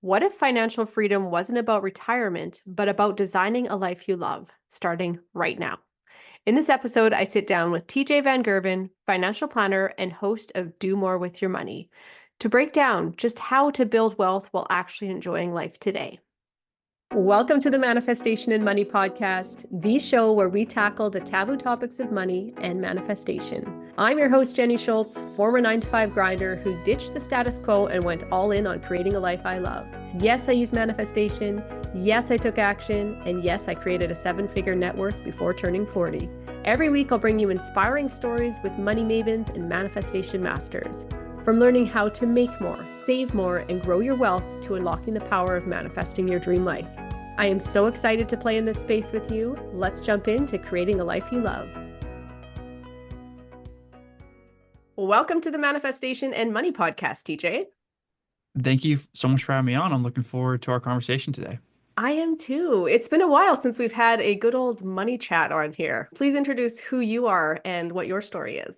What if financial freedom wasn't about retirement, but about designing a life you love, starting right now? In this episode, I sit down with TJ van Gerven, financial planner and host of Do More with Your Money, to break down just how to build wealth while actually enjoying life today. Welcome to the Manifestation and Money podcast, the show where we tackle the taboo topics of money and manifestation. I'm your host, Jenny Schultz, former 9-to-5 grinder who ditched the status quo and went all in on creating a life I love. Yes, I used manifestation. Yes, I took action. And yes, I created a 7-figure net worth before turning 40. Every week, I'll bring you inspiring stories with money mavens and manifestation masters. From learning how to make more, save more, and grow your wealth to unlocking the power of manifesting your dream life. I am so excited to play in this space with you. Let's jump into creating a life you love. Welcome to the Manifestation and Money podcast, TJ. Thank you so much for having me on. I'm looking forward to our conversation today. I am too. It's been a while since we've had a good old money chat on here. Please introduce who you are and what your story is.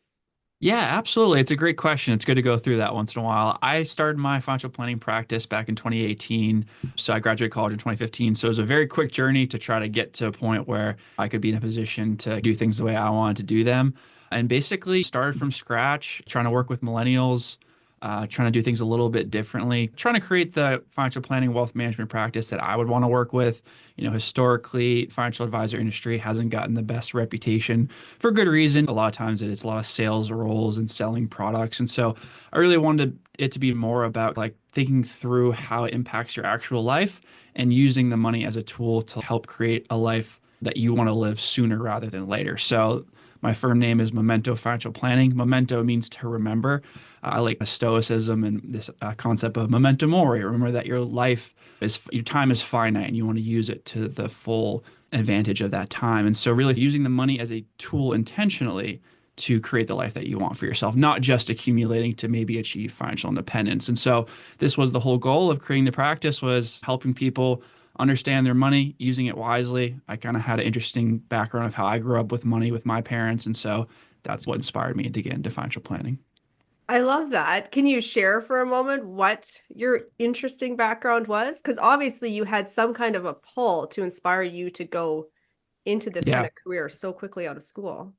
Yeah, absolutely. It's a great question. It's good to go through that once in a while. I started my financial planning practice back in 2018. So I graduated college in 2015. So it was a very quick journey to try to get to a point where I could be in a position to do things the way I wanted to do them. And basically started from scratch, trying to work with millennials, trying to do things a little bit differently, trying to create the financial planning wealth management practice that I would want to work with. Historically, financial advisor industry hasn't gotten the best reputation for good reason. A lot of times it's a lot of sales roles and selling products. And so I really wanted it to be more about like thinking through how it impacts your actual life and using the money as a tool to help create a life that you want to live sooner rather than later. So my firm name is Memento Financial Planning. Memento means to remember. I like stoicism and this concept of memento mori. Remember that your time is finite and you want to use it to the full advantage of that time. And so really using the money as a tool intentionally to create the life that you want for yourself, not just accumulating to maybe achieve financial independence. And so this was the whole goal of creating the practice, was helping people understand their money, using it wisely. I kind of had an interesting background of how I grew up with money with my parents. And so that's what inspired me to get into financial planning. I love that. Can you share for a moment what your interesting background was? Because obviously you had some kind of a pull to inspire you to go into this kind Yeah. of career so quickly out of school.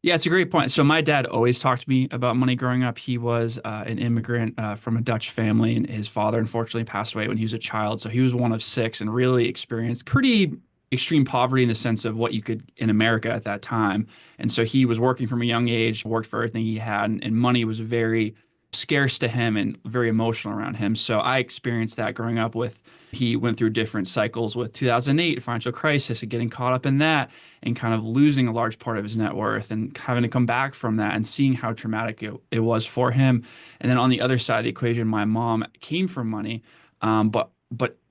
Yeah, it's a great point. So my dad always talked to me about money growing up. He was an immigrant from a Dutch family, and his father unfortunately passed away when he was a child. So he was one of six and really experienced pretty extreme poverty in the sense of what you could in America at that time. And so he was working from a young age, worked for everything he had, and money was very scarce to him and very emotional around him. So I experienced that growing up with. He went through different cycles with 2008 financial crisis and getting caught up in that and kind of losing a large part of his net worth and having to come back from that and seeing how traumatic it was for him. And then on the other side of the equation, my mom came from money, but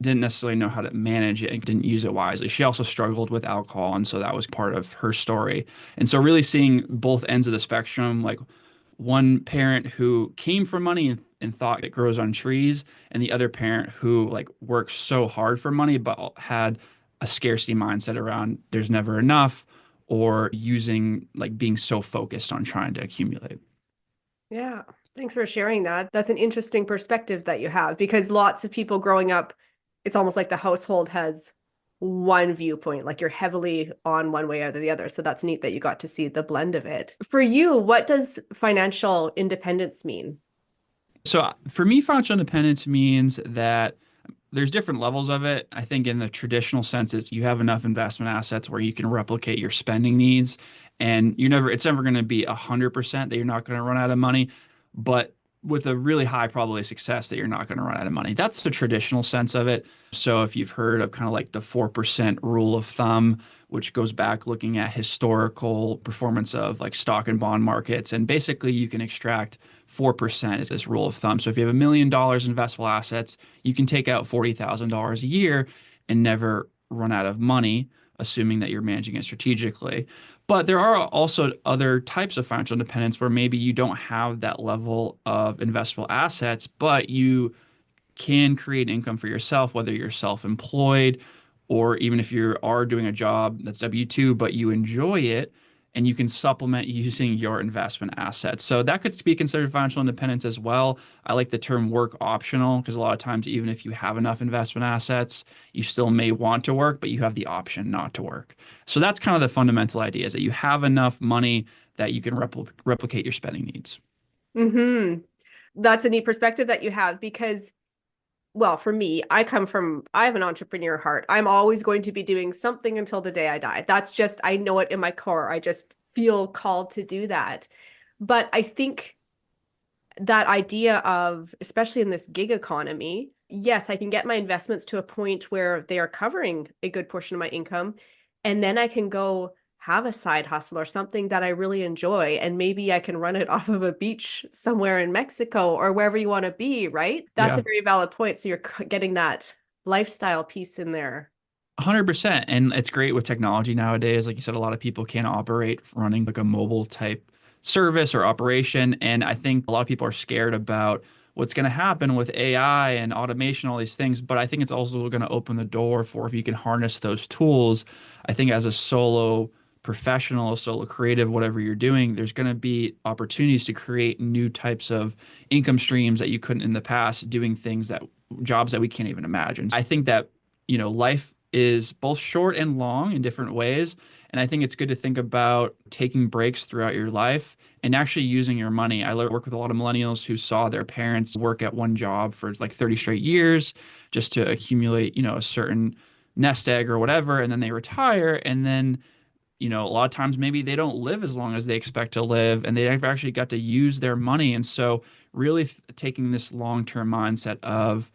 didn't necessarily know how to manage it and didn't use it wisely. She also struggled with alcohol, and so that was part of her story. And so really seeing both ends of the spectrum, like one parent who came from money and thought it grows on trees, and the other parent who like worked so hard for money but had a scarcity mindset around there's never enough, or using like being so focused on trying to accumulate. Yeah, thanks for sharing that. That's an interesting perspective that you have, because lots of people growing up, it's almost like the household has one viewpoint, like you're heavily on one way or the other. So that's neat that you got to see the blend of it. For you, what does financial independence mean? So for me, financial independence means that there's different levels of it. I think in the traditional sense, it's you have enough investment assets where you can replicate your spending needs, and it's never going to be 100% that you're not going to run out of money, but with a really high probability of success that you're not going to run out of money. That's the traditional sense of it. So if you've heard of kind of like the 4% rule of thumb, which goes back looking at historical performance of like stock and bond markets, and basically you can extract 4% is this rule of thumb. So if you have $1 million in investable assets, you can take out $40,000 a year and never run out of money, assuming that you're managing it strategically. But there are also other types of financial independence where maybe you don't have that level of investable assets, but you can create income for yourself, whether you're self-employed or even if you are doing a job that's W-2, but you enjoy it and you can supplement using your investment assets. So that could be considered financial independence as well. I like the term work optional because a lot of times, even if you have enough investment assets, you still may want to work, but you have the option not to work. So that's kind of the fundamental idea, is that you have enough money that you can replicate your spending needs. Mm-hmm. That's a neat perspective that you have because, well, for me, I have an entrepreneur heart. I'm always going to be doing something until the day I die. That's just, I know it in my core. I just feel called to do that. But I think that idea of, especially in this gig economy, yes, I can get my investments to a point where they are covering a good portion of my income. And then I can go have a side hustle or something that I really enjoy. And maybe I can run it off of a beach somewhere in Mexico or wherever you want to be, right? That's a Yeah. very valid point. So you're getting that lifestyle piece in there. 100%. And it's great with technology nowadays. Like you said, a lot of people can't operate running like a mobile type service or operation. And I think a lot of people are scared about what's going to happen with AI and automation, all these things. But I think it's also going to open the door for, if you can harness those tools. I think as a solo professional, solo creative, whatever you're doing, there's going to be opportunities to create new types of income streams that you couldn't in the past, doing things that jobs that we can't even imagine. I think that, life is both short and long in different ways. And I think it's good to think about taking breaks throughout your life and actually using your money. I work with a lot of millennials who saw their parents work at one job for like 30 straight years just to accumulate, a certain nest egg or whatever. And then they retire. And then, a lot of times maybe they don't live as long as they expect to live and they've actually got to use their money. And so really taking this long-term mindset of,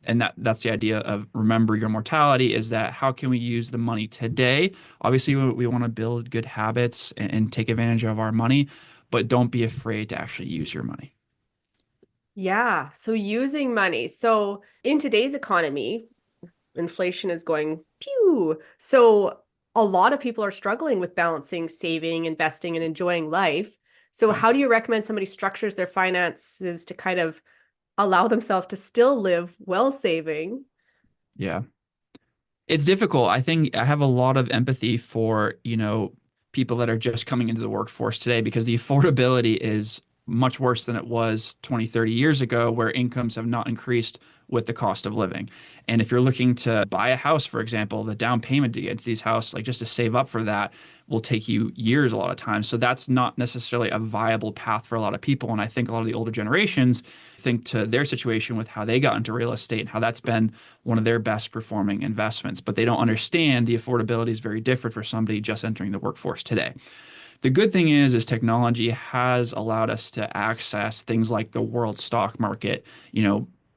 and that's the idea of remember your mortality, is that how can we use the money today? Obviously, we want to build good habits and take advantage of our money, but don't be afraid to actually use your money. Yeah. So using money. So in today's economy, inflation is going pew. So a lot of people are struggling with balancing saving, investing, and enjoying life. So Yeah. how do you recommend somebody structures their finances to kind of allow themselves to still live while saving? Yeah. It's difficult. I think I have a lot of empathy for, people that are just coming into the workforce today because the affordability is much worse than it was 20, 30 years ago, where incomes have not increased with the cost of living. And if you're looking to buy a house, for example, the down payment to get into these houses, like just to save up for that, will take you years a lot of times. So that's not necessarily a viable path for a lot of people. And I think a lot of the older generations think to their situation with how they got into real estate and how that's been one of their best performing investments. But they don't understand the affordability is very different for somebody just entering the workforce today. The good thing is technology has allowed us to access things like the world stock market,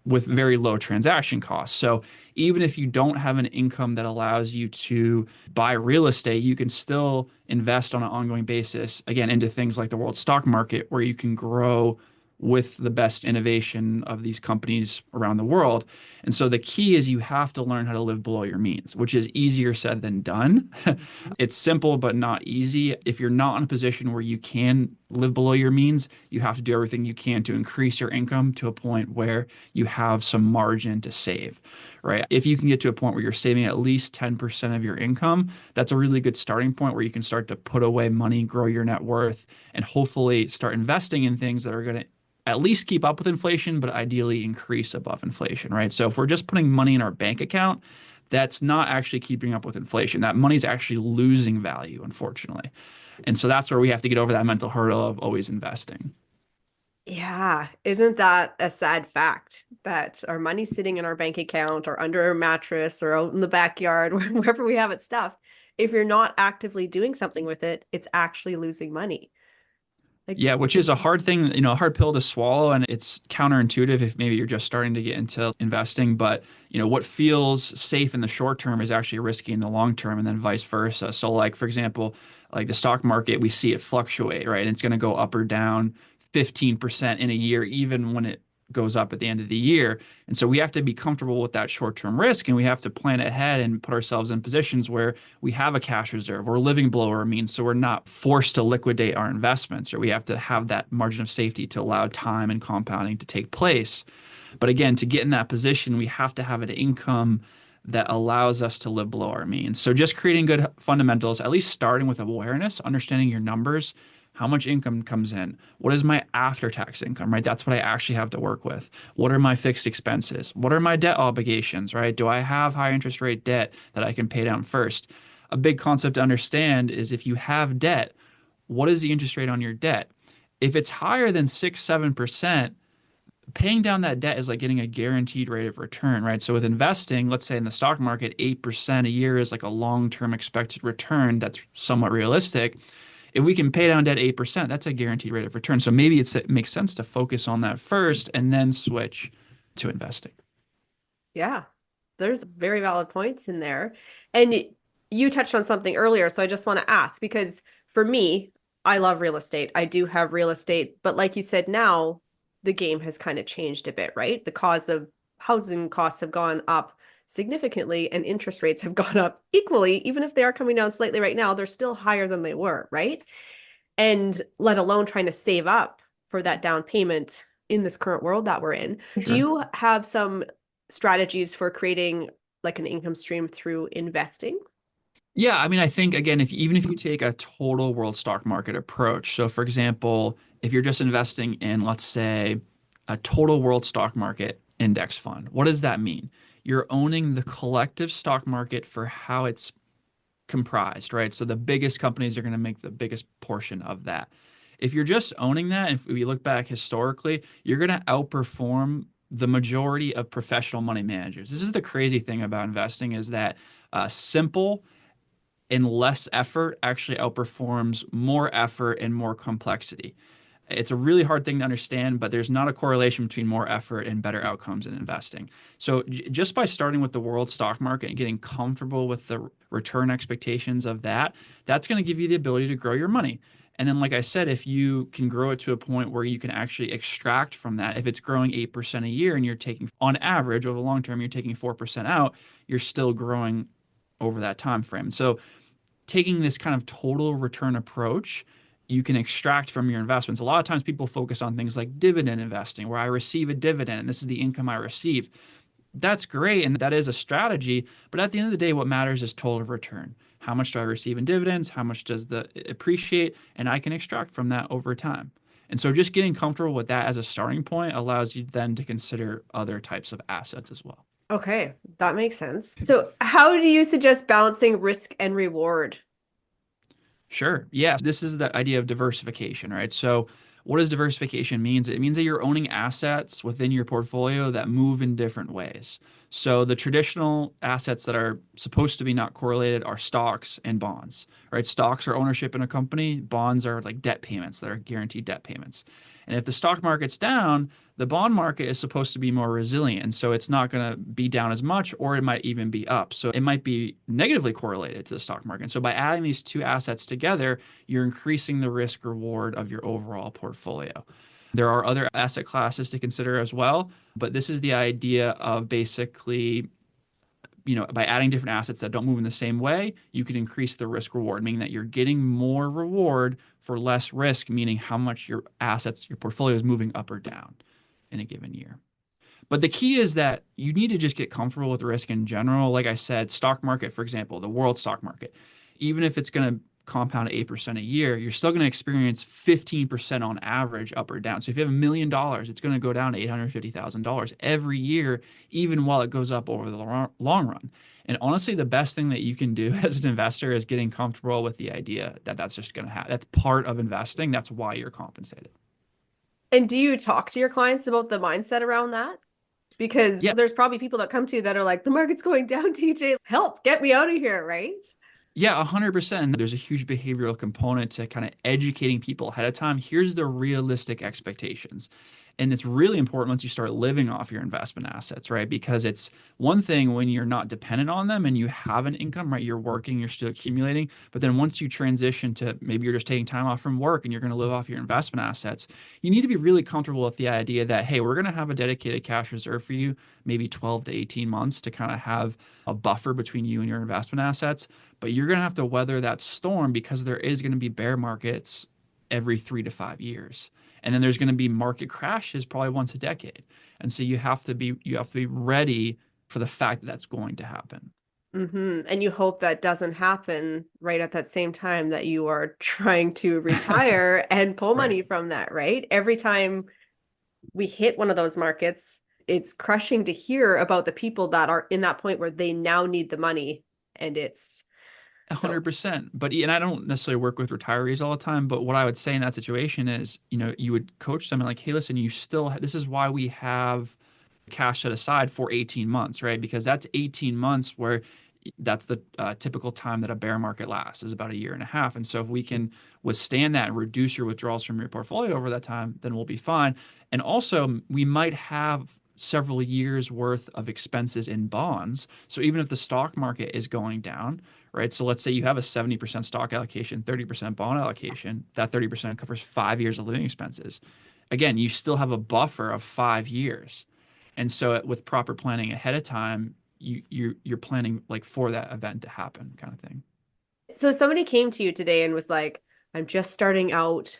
with very low transaction costs. So even if you don't have an income that allows you to buy real estate, you can still invest on an ongoing basis, again, into things like the world stock market, where you can grow with the best innovation of these companies around the world. And so the key is you have to learn how to live below your means, which is easier said than done. It's simple, but not easy. If you're not in a position where you can live below your means, you have to do everything you can to increase your income to a point where you have some margin to save, right? If you can get to a point where you're saving at least 10% of your income, that's a really good starting point where you can start to put away money, grow your net worth, and hopefully start investing in things that are going to at least keep up with inflation, but ideally increase above inflation, right? So if we're just putting money in our bank account, that's not actually keeping up with inflation. That money's actually losing value, unfortunately. And so that's where we have to get over that mental hurdle of always investing. Yeah, isn't that a sad fact that our money's sitting in our bank account or under a mattress or out in the backyard, wherever we have it stuffed? If you're not actively doing something with it, it's actually losing money. Like, Yeah, which is a hard thing, a hard pill to swallow. And it's counterintuitive if maybe you're just starting to get into investing. But, what feels safe in the short term is actually risky in the long term, and then vice versa. So, like, for example, like the stock market, we see it fluctuate, right? And it's going to go up or down 15% in a year, even when it goes up at the end of the year. And so we have to be comfortable with that short-term risk, and we have to plan ahead and put ourselves in positions where we have a cash reserve. We're living below our means, so we're not forced to liquidate our investments, or we have to have that margin of safety to allow time and compounding to take place. But again, to get in that position, we have to have an income that allows us to live below our means. So just creating good fundamentals, at least starting with awareness, understanding your numbers, how much income comes in, what is my after-tax income, right? That's what I actually have to work with. What are my fixed expenses? What are my debt obligations, right? Do I have high interest rate debt that I can pay down first? A big concept to understand is if you have debt, what is the interest rate on your debt? If it's higher than 6, 7%, paying down that debt is like getting a guaranteed rate of return, right? So with investing, let's say in the stock market, 8% a year is like a long-term expected return that's somewhat realistic. If we can pay down debt 8%, that's a guaranteed rate of return. So maybe it makes sense to focus on that first and then switch to investing. Yeah, there's very valid points in there. And you touched on something earlier, so I just want to ask because for me, I love real estate. I do have real estate, but like you said, now the game has kind of changed a bit, right? The cause of housing costs have gone up significantly and interest rates have gone up equally. Even if they are coming down slightly right now, they're still higher than they were, right? And let alone trying to save up for that down payment in this current world that we're in. Do Sure. you have some strategies for creating like an income stream through investing? Yeah, I mean, I think again, if even if you take a total world stock market approach, so for example, if you're just investing in, let's say, a total world stock market index fund, what does that mean? You're owning the collective stock market for how it's comprised, right? So the biggest companies are going to make the biggest portion of that. If you're just owning that, if we look back historically, you're going to outperform the majority of professional money managers. This is the crazy thing about investing is that simple and less effort actually outperforms more effort and more complexity. It's a really hard thing to understand, but there's not a correlation between more effort and better outcomes in investing. So just by starting with the world stock market and getting comfortable with the return expectations of that, that's going to give you the ability to grow your money. And then, like I said, if you can grow it to a point where you can actually extract from that, if it's growing 8% a year and you're taking, on average, over the long term, you're taking 4% out, you're still growing over that time frame. So taking this kind of total return approach, you can extract from your investments. A lot of times people focus on things like dividend investing, where I receive a dividend and this is the income I receive. That's great and that is a strategy, but at the end of the day, what matters is total return. How much do I receive in dividends? How much does the appreciate? And I can extract from that over time. And so just getting comfortable with that as a starting point allows you then to consider other types of assets as well. Okay, that makes sense. So, how do you suggest balancing risk and reward? Sure. Yeah. This is the idea of diversification, right? So, what does diversification means? It means that you're owning assets within your portfolio that move in different ways. So, the traditional assets that are supposed to be not correlated are stocks and bonds, right? Stocks are ownership in a company, bonds are like debt payments that are guaranteed debt payments. And if the stock market's down, the bond market is supposed to be more resilient. And so it's not going to be down as much, or it might even be up. So it might be negatively correlated to the stock market. And so by adding these two assets together, you're increasing the risk reward of your overall portfolio. There are other asset classes to consider as well, but this is the idea of basically, by adding different assets that don't move in the same way, you can increase the risk reward, meaning that you're getting more reward for less risk, meaning how much your assets, your portfolio is moving up or down in a given year. But the key is that you need to just get comfortable with risk in general. Like I said, stock market, for example, the world stock market, even if it's going to compound at 8% a year, you're still going to experience 15% on average up or down. So if you have $1 million, it's going to go down to $850,000 every year, even while it goes up over the long run. And honestly, the best thing that you can do as an investor is getting comfortable with the idea that that's just going to happen. That's part of investing. That's why you're compensated. And do you talk to your clients about the mindset around that? Because Yeah, there's probably people that come to you that are like, the market's going down, TJ, help, get me out of here, right? Yeah, 100%. There's a huge behavioral component to kind of educating people ahead of time. Here's the realistic expectations. And it's really important once you start living off your investment assets, right? Because it's one thing when you're not dependent on them and you have an income, right? You're working, you're still accumulating. But then once you transition to maybe you're just taking time off from work and you're going to live off your investment assets, you need to be really comfortable with the idea that, hey, we're going to have a dedicated cash reserve for you, maybe 12 to 18 months to kind of have a buffer between you and your investment assets. But you're going to have to weather that storm because there is going to be bear markets every 3 to 5 years. And then there's going to be market crashes probably once a decade. And so you have to be ready for the fact that that's going to happen. And you hope that doesn't happen right at that same time that you are trying to retire and pull Right. money from that, right? Every time we hit one of those markets, it's crushing to hear about the people that are in that point where they now need the money. And it's so, 100%. And I don't necessarily work with retirees all the time, but what I would say in that situation is, you would coach them and like, hey, listen, this is why we have cash set aside for 18 months, right? Because that's 18 months where that's the typical time that a bear market lasts, is about a year and a half. And so if we can withstand that and reduce your withdrawals from your portfolio over that time, then we'll be fine. And also, we might have several years worth of expenses in bonds. So even if the stock market is going down, right? So let's say you have a 70% stock allocation, 30% bond allocation, that 30% covers 5 years of living expenses. Again, you still have a buffer of 5 years. And so with proper planning ahead of time, you're planning like for that event to happen, kind of thing. so somebody came to you today and was like, I'm just starting out.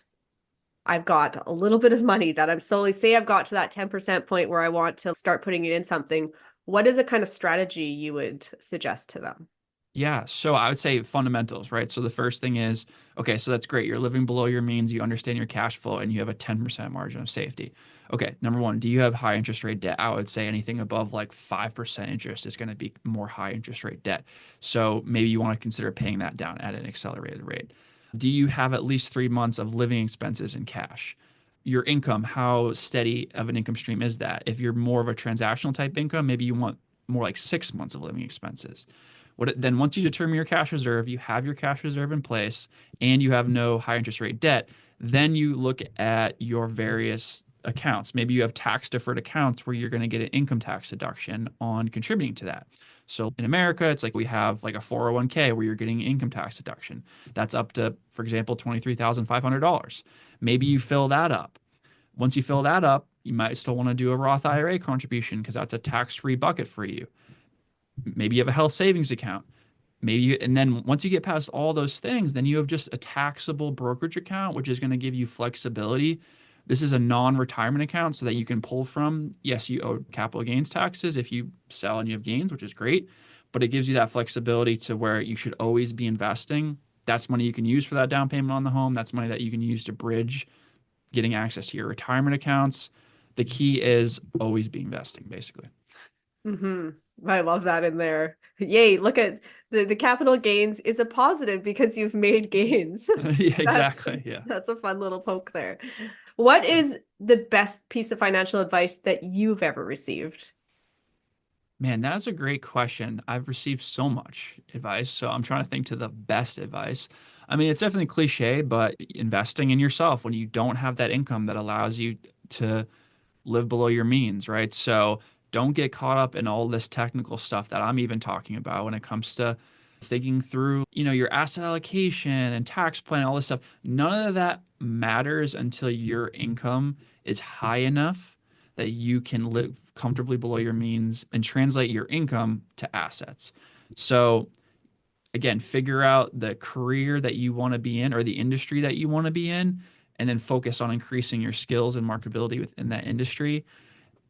I've got a little bit of money that I'm slowly, say I've got to that 10% point where I want to start putting it in something. What is a kind of strategy you would suggest to them? Yeah, so I would say fundamentals, right? So the first thing is, okay, so that's great. You're living below your means, you understand your cash flow, and you have a 10% margin of safety. Okay, number one, do you have high interest rate debt? I would say anything above like 5% interest is going to be more high interest rate debt. So maybe you want to consider paying that down at an accelerated rate. Do you have at least 3 months of living expenses in cash? Your income, how steady of an income stream is that? If you're more of a transactional type income, maybe you want more like 6 months of living expenses. Then once you determine your cash reserve, you have your cash reserve in place, and you have no high interest rate debt, then you look at your various accounts. Maybe you have tax deferred accounts where you're going to get an income tax deduction on contributing to that. So in America, it's like we have like a 401k where you're getting income tax deduction. That's up to, for example, $23,500. Maybe you fill that up. Once you fill that up, you might still want to do a Roth IRA contribution because that's a tax-free bucket for you. Maybe you have a health savings account. And then once you get past all those things, then you have just a taxable brokerage account, which is going to give you flexibility. This is a non-retirement account so that you can pull from. Yes, you owe capital gains taxes if you sell and you have gains, which is great, but it gives you that flexibility to where you should always be investing. That's money you can use for that down payment on the home. That's money that you can use to bridge getting access to your retirement accounts. The key is always be investing, basically. I love that in there. Yay, look at the capital gains is a positive because you've made gains. Yeah, That's exactly. Yeah. that's a fun little poke there. What is the best piece of financial advice that you've ever received? Man, that's a great question. I've received so much advice, so I'm trying to think to the best advice. I mean, it's definitely cliche, but investing in yourself when you don't have that income that allows you to live below your means, right? So don't get caught up in all this technical stuff that I'm even talking about when it comes to thinking through, your asset allocation and tax plan, all this stuff. None of that matters until your income is high enough that you can live comfortably below your means and translate your income to assets. So again, figure out the career that you want to be in or the industry that you want to be in, and then focus on increasing your skills and marketability within that industry.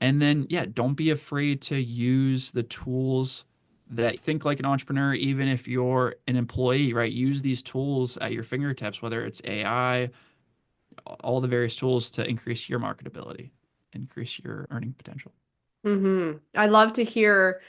And then, yeah, don't be afraid to use the tools that think like an entrepreneur, even if you're an employee, right? Use these tools at your fingertips, whether it's AI, all the various tools to increase your marketability, increase your earning potential. I love to hear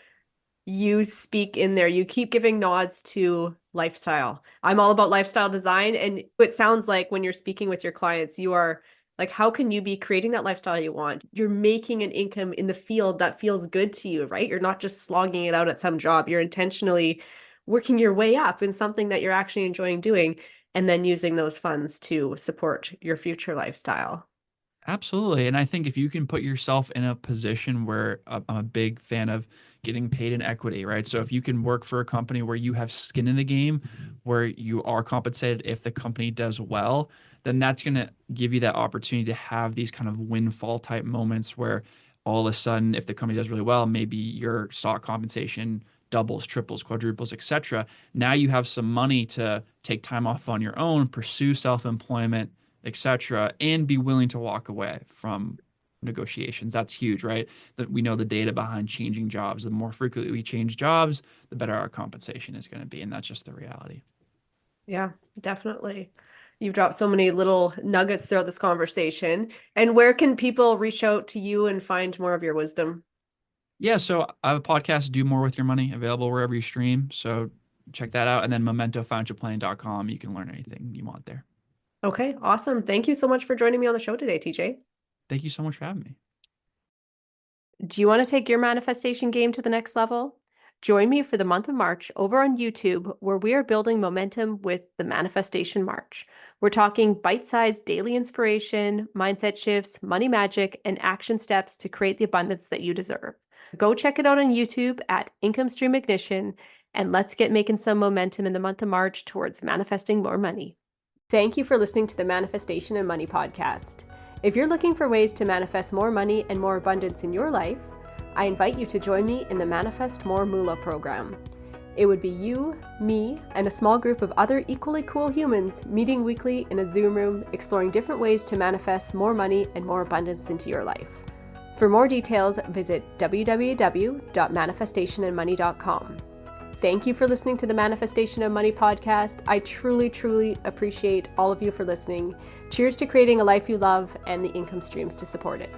you speak in there. You keep giving nods to lifestyle. I'm all about lifestyle design. And it sounds like when you're speaking with your clients, you are like, how can you be creating that lifestyle you want? You're making an income in the field that feels good to you, right? You're not just slogging it out at some job. You're intentionally working your way up in something that you're actually enjoying doing, and then using those funds to support your future lifestyle. Absolutely. And I think if you can put yourself in a position where I'm a big fan of getting paid in equity, right? So if you can work for a company where you have skin in the game, where you are compensated if the company does well, then that's going to give you that opportunity to have these kind of windfall type moments where all of a sudden, if the company does really well, maybe your stock compensation doubles, triples, quadruples, etc. Now you have some money to take time off on your own, pursue self-employment, etc., and be willing to walk away from negotiations. That's huge, right? That we know the data behind changing jobs. The more frequently we change jobs, the better our compensation is going to be. And that's just the reality. Yeah, definitely. You've dropped so many little nuggets throughout this conversation. And where can people reach out to you and find more of your wisdom? Yeah, so I have a podcast, Do More With Your Money, available wherever you stream. So check that out. And then mementofinancialplanning.com. You can learn anything you want there. Okay, awesome. Thank you so much for joining me on the show today, TJ. Thank you so much for having me. Do you want to take your manifestation game to the next level? Join me for the month of March over on YouTube, where we are building momentum with the Manifestation March. We're talking bite-sized daily inspiration, mindset shifts, money magic, and action steps to create the abundance that you deserve. Go check it out on YouTube at Income Stream Ignition, and let's get making some momentum in the month of March towards manifesting more money. Thank you for listening to the Manifestation and Money podcast. If you're looking for ways to manifest more money and more abundance in your life, I invite you to join me in the Manifest More Moolah program. It would be you, me, and a small group of other equally cool humans meeting weekly in a Zoom room, exploring different ways to manifest more money and more abundance into your life. For more details, visit www.manifestationandmoney.com. Thank you for listening to the Manifestation of Money podcast. I truly, truly appreciate all of you for listening. Cheers to creating a life you love and the income streams to support it.